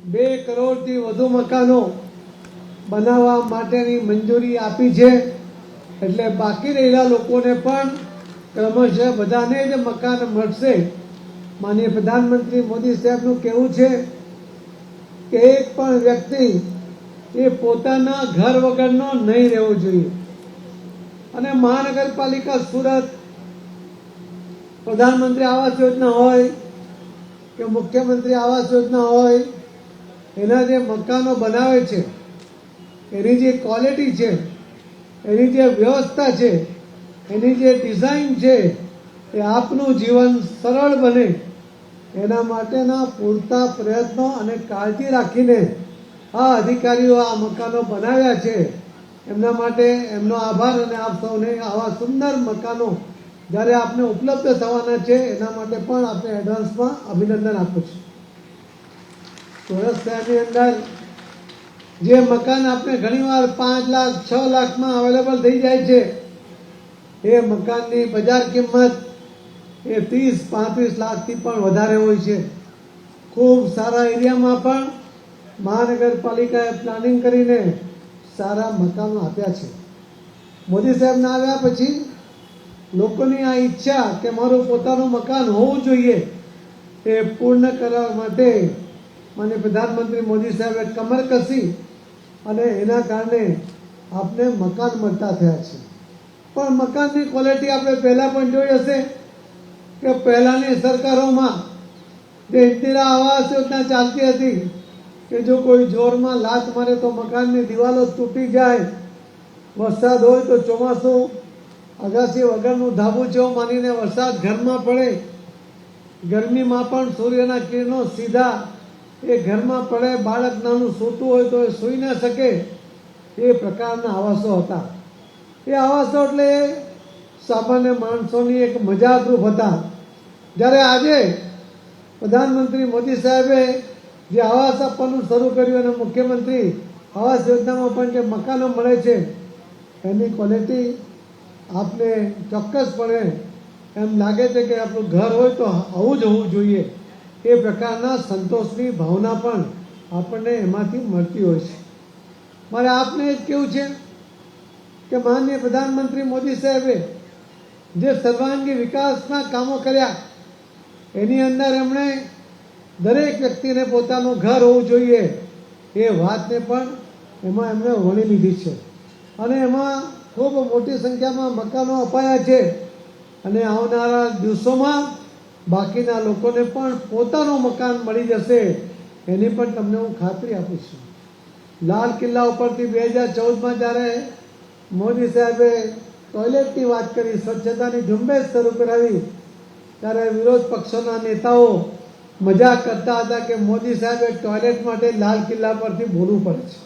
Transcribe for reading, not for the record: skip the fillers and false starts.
2 કરોડથી વધુ મકાનો બનાવવા માટેની મંજૂરી આપી છે। એટલે બાકી રહેલા લોકોને પણ ક્રમશઃ બધાને જ મકાન મળશે। માનનીય પ્રધાનમંત્રી મોદી સાહેબનું કહેવું છે કે એક પણ વ્યક્તિ એ પોતાના ઘર વગરનો નહીં રહેવો જોઈએ। અને મહાનગરપાલિકા સુરત પ્રધાનમંત્રી આવાસ યોજના હોય કે મુખ્યમંત્રી આવાસ યોજના હોય, એના જે મકાનો બનાવે છે, એની જે ક્વોલિટી છે, એની જે વ્યવસ્થા છે, એની જે ડિઝાઇન છે, એ આપનું જીવન સરળ બને એના માટેના પૂરતા પ્રયત્નો અને કાળજી રાખીને આ અધિકારીઓ આ મકાનો બનાવ્યા છે। એમના માટે એમનો આભાર। અને આપ સૌને આવા સુંદર મકાનો જ્યારે આપને ઉપલબ્ધ થવાના છે એના માટે પણ આપણે એડવાન્સમાં અભિનંદન આપું છું। સુરત શહેરની અંદર જે મકાન આપણે ઘણીવાર 5 લાખ 6 લાખમાં અવેલેબલ થઈ જાય છે, એ મકાનની બજાર કિંમત એ 30-35 લાખથી પણ વધારે હોય છે। ખૂબ સારા એરિયામાં પણ મહાનગરપાલિકાએ પ્લાનિંગ કરીને સારા મકાનો આપ્યા છે। મોદી સાહેબના આવ્યા પછી લોકોની આ ઈચ્છા કે મારું પોતાનું મકાન હોવું જોઈએ એ પૂર્ણ કરવા માટે માનનીય પ્રધાનમંત્રી મોદી સાહેબે કમર કસી અને એના કારણે આપને મકાન મળતા થયા છે। પણ મકાનની ક્વોલિટી આપણે પહેલાં પણ જોઈ હશે કે પહેલાંની સરકારોમાં જે ઇન્દિરા આવાસ યોજના ચાલતી હતી કે જો કોઈ જોરમાં લાત મારે તો મકાનની દિવાલો તૂટી જાય, વરસાદ હોય તો ચોમાસું અગાસી વગરનું ધાબું જેવું માનીને વરસાદ ઘરમાં પડે, ગરમીમાં પણ સૂર્યના કિરણો સીધા એ ઘરમાં પડે, બાળક નાનું સૂતું હોય તો એ સૂઈ ન શકે, એ પ્રકારના આવાસો હતા। એ આવાસો એટલે સામાન્ય માણસોની એક મજાકરૂપ હતા। જ્યારે આજે પ્રધાનમંત્રી મોદી સાહેબે જે આવાસ આપવાનું શરૂ કર્યું અને મુખ્યમંત્રી આવાસ યોજનામાં પણ જે મકાનો મળે છે એની ક્વોલિટી આપને ચોક્કસપણે એમ લાગે છે કે આપણું ઘર હોય તો આવું જ હોવું જોઈએ, એ પ્રકારના સંતોષની ભાવના પણ આપણને એમાંથી મળતી હોય છે। મારે આપને જ કહેવું છે કે માનનીય પ્રધાનમંત્રી મોદી સાહેબે જે સર્વાંગી વિકાસના કામો કર્યા એની અંદર એમણે દરેક વ્યક્તિને પોતાનું ઘર હોવું જોઈએ એ વાતને પણ એમાં એમણે વણી લીધી છે। અને એમાં ખૂબ મોટી સંખ્યામાં મકાનો અપાયા છે અને આવનારા દિવસોમાં બાકીના લોકોને પણ પોતાનું મકાન મળી જશે એની પણ તમને હું ખાતરી આપું છું। લાલ કિલ્લા ઉપરથી 2014માં જ્યારે મોદી સાહેબે ટોયલેટની વાત કરી, સ્વચ્છતાની ઝુંબેશ શરૂ કરાવી, ત્યારે વિરોધ પક્ષોના નેતાઓ મજાક કરતા હતા કે મોદી સાહેબે ટોયલેટ માટે લાલ કિલ્લા પરથી બોલવું પડે છે।